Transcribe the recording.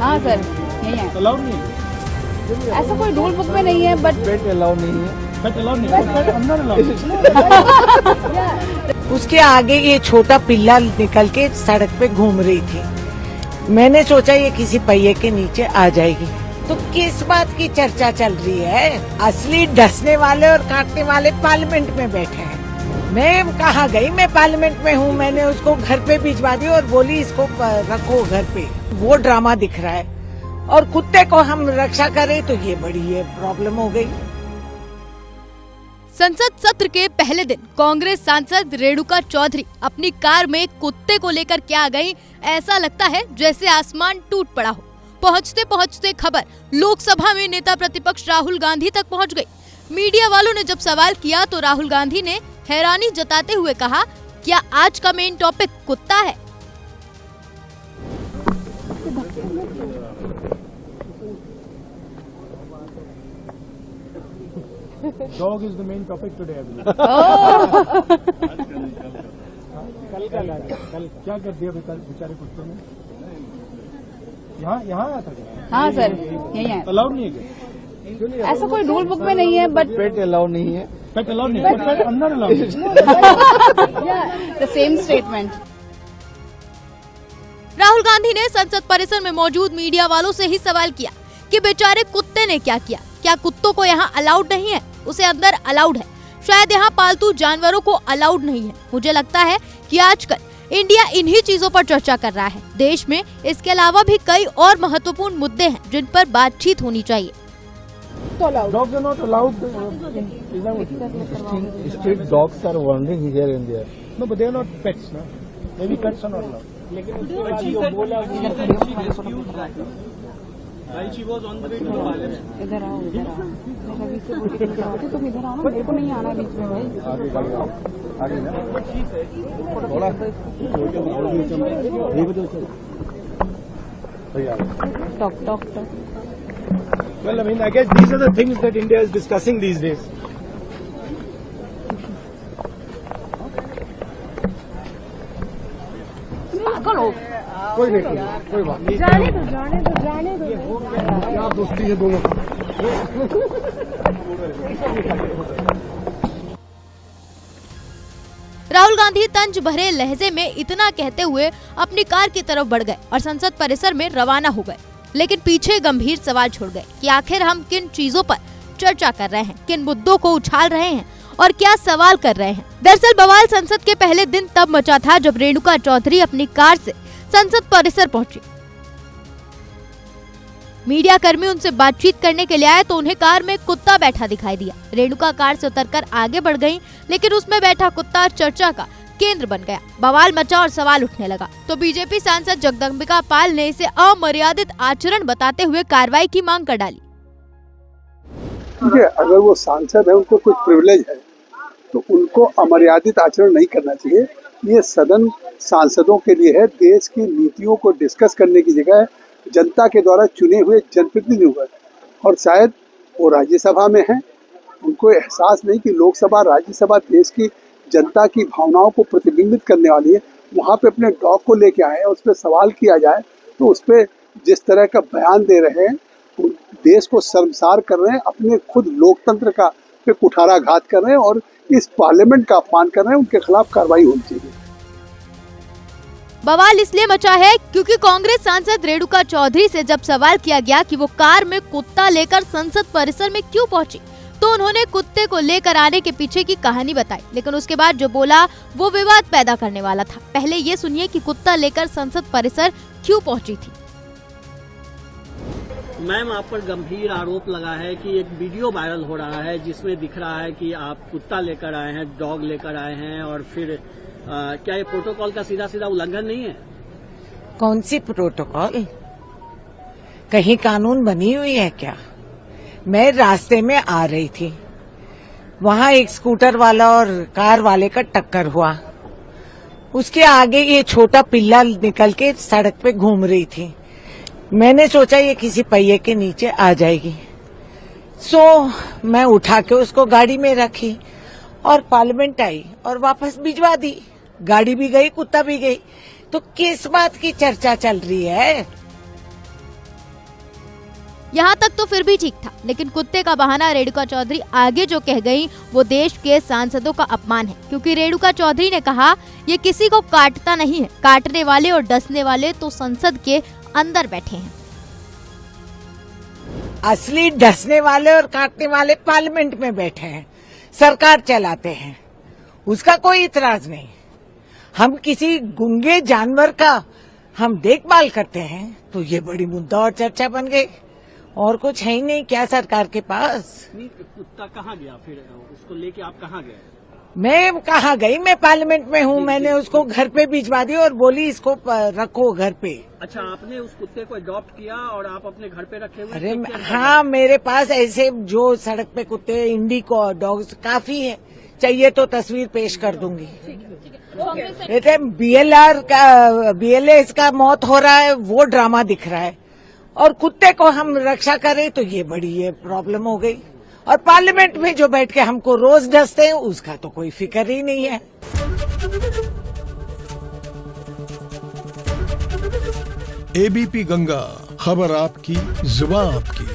हाँ सर, यही है। अलाउड नहीं है, ऐसा कोई रूल बुक में नहीं है, बट पेट अलाउ नहीं है। पेट अलाउड नहीं है, पेट अंदर अलाउड। उसके आगे ये छोटा पिल्ला निकल के सड़क पे घूम रही थी। मैंने सोचा ये किसी पहिए के नीचे आ जाएगी। तो किस बात की चर्चा चल रही है? असली डसने वाले और काटने वाले पार्लियामेंट में बैठे हैं। मैं कहाँ गई? मैं पार्लियामेंट में हूँ। मैंने उसको घर पे भिजवा दी और बोली इसको रखो घर पे। वो ड्रामा दिख रहा है और कुत्ते को हम रक्षा करें तो ये बड़ी ये प्रॉब्लम हो गई। संसद सत्र के पहले दिन कांग्रेस सांसद रेणुका चौधरी अपनी कार में कुत्ते को लेकर क्या गई, ऐसा लगता है जैसे आसमान टूट पड़ा हो। पहुंचते पहुंचते खबर लोकसभा में नेता प्रतिपक्ष राहुल गांधी तक पहुंच गई। मीडिया वालों ने जब सवाल किया तो राहुल गांधी ने हैरानी जताते हुए कहा, क्या आज का मेन टॉपिक कुत्ता है? Dog is the main topic today, I believe. कल क्या कर दिया बेचारे कुत्ते ने? यहाँ आया था क्या? हाँ सर, यही है। अलाउड नहीं है क्या? ऐसा कोई रूल बुक में नहीं है, बट पेट अलाउ नहीं है। पेट अलाउड नहीं है, पेट अंदर allowed. The same statement. Rahul Gandhi ने संसद परिसर में मौजूद मीडिया वालों से ही सवाल किया कि बेचारे कुत्ते ने क्या किया। क्या कुत्तों को यहाँ अलाउड नहीं है? उसे अंदर अलाउड है। शायद यहाँ पालतू जानवरों को अलाउड नहीं है। मुझे लगता है कि आजकल इंडिया इन्हीं चीजों पर चर्चा कर रहा है। देश में इसके अलावा भी कई और महत्वपूर्ण मुद्दे हैं जिन पर बातचीत होनी चाहिए। Dogs are not allowed. Street dogs are wandering here and there. No, but they are not pets, no. Maybe pets are not allowed. लेकिन उसके बाद जो बोला she was on the way to Parliament. इधर आओ, इधर आओ। मैं अभी से बोल रही थी तुम इधर आओ ना, मेरे को नहीं आना बीच में भाई। आगे ना थोड़ा talk talk talk. Well, I mean, I guess these are the things that India is discussing these days. पागल हो। कोई नहीं, कोई बात नहीं। जाने दो। क्या दोस्ती है दोनों की। राहुल गांधी तंज भरे लहजे में इतना कहते हुए अपनी कार की तरफ बढ़ गए और संसद परिसर में रवाना हो गए। लेकिन पीछे गंभीर सवाल छोड़ गए कि आखिर हम किन चीजों पर चर्चा कर रहे हैं, किन मुद्दों को उछाल रहे हैं और क्या सवाल कर रहे हैं। दरअसल बवाल संसद के पहले दिन तब मचा था जब रेणुका चौधरी अपनी कार से संसद परिसर पहुंची। मीडिया कर्मी उनसे बातचीत करने के लिए आए तो उन्हें कार में कुत्ता बैठा दिखाई दिया। रेणुका कार से उतरकर आगे बढ़ गईं, लेकिन उसमें बैठा कुत्ता चर्चा का केंद्र बन गया। बवाल मचा और सवाल उठने लगा तो बीजेपी सांसद जगदम्बिका पाल ने इसे अमर्यादित आचरण बताते हुए कार्रवाई की मांग कर डाली। ठीक है, अगर वो सांसद है, उनको कुछ प्रिविलेज है तो उनको अमर्यादित आचरण नहीं करना चाहिए। ये सदन सांसदों के लिए है, देश की नीतियों को डिस्कस करने की जगह है। जनता के द्वारा चुने हुए जनप्रतिनिधि हुए और शायद वो राज्यसभा में हैं, उनको एहसास नहीं कि लोकसभा राज्यसभा देश की जनता की भावनाओं को प्रतिबिंबित करने वाली है। वहाँ पे अपने डॉग को लेके आए हैं, उस पर सवाल किया जाए तो उस पर जिस तरह का बयान दे रहे हैं, देश को शर्मसार कर रहे हैं, अपने खुद लोकतंत्र का पे कुठाराघात कर रहे हैं और इस पार्लियामेंट का अपमान कर रहे हैं। उनके खिलाफ कार्रवाई होनी चाहिए। बवाल इसलिए मचा है क्योंकि कांग्रेस सांसद रेणुका चौधरी से जब सवाल किया गया कि वो कार में कुत्ता लेकर संसद परिसर में क्यों पहुंची, तो उन्होंने कुत्ते को लेकर आने के पीछे की कहानी बताई। लेकिन उसके बाद जो बोला वो विवाद पैदा करने वाला था। पहले ये सुनिए कि कुत्ता लेकर संसद परिसर क्यों पहुंची थी। मैम, आप पर गंभीर आरोप लगा है कि एक वीडियो वायरल हो रहा है जिसमें दिख रहा है कि आप कुत्ता लेकर आए हैं, डॉग लेकर आए हैं और फिर क्या ये प्रोटोकॉल का सीधा सीधा उल्लंघन नहीं है? कौन सी प्रोटोकॉल? कहीं कानून बनी हुई है क्या? मैं रास्ते में आ रही थी, वहाँ एक स्कूटर वाला और कार वाले का टक्कर हुआ। उसके आगे ये छोटा पिल्ला निकल के सड़क पे घूम रही थी। मैंने सोचा ये किसी पहिए के नीचे आ जाएगी, मैं उठा के उसको गाड़ी में रखी और पार्लियामेंट आई और वापस भिजवा दी। गाड़ी भी गई, कुत्ता भी गई। तो किस बात की चर्चा चल रही है? यहाँ तक तो फिर भी ठीक था, लेकिन कुत्ते का बहाना रेणुका चौधरी आगे जो कह गई वो देश के सांसदों का अपमान है, क्योंकि रेणुका चौधरी ने कहा ये किसी को काटता नहीं है, काटने वाले और डसने वाले तो संसद के अंदर बैठे हैं। असली डसने वाले और काटने वाले पार्लियामेंट में बैठे हैं, सरकार चलाते हैं, उसका कोई इतराज नहीं। हम किसी गूंगे जानवर का हम देखभाल करते हैं तो ये बड़ी मुद्दा और चर्चा बन गई, और कुछ है ही नहीं क्या सरकार के पास। कुत्ता कहाँ गया फिर? उसको लेके आप कहाँ गए? मैं कहाँ गई, मैं पार्लियामेंट में हूँ। मैंने उसको घर पे भिजवा दी और बोली इसको रखो घर पे। अच्छा, आपने उस कुत्ते को अडॉप्ट किया और आप अपने घर पे रखे हुए? अरे हाँ, मेरे पास ऐसे जो सड़क पे कुत्ते इंडिको डॉग्स काफी है, चाहिए तो तस्वीर पेश कर दूंगी। BLS का मौत हो रहा है, वो ड्रामा दिख रहा है, और कुत्ते को हम रक्षा करें तो ये बड़ी ये प्रॉब्लम हो गई। और पार्लियामेंट में जो बैठ के हमको रोज डसते हैं उसका तो कोई फिक्र ही नहीं है। ABP गंगा, खबर आपकी, जुबान आपकी।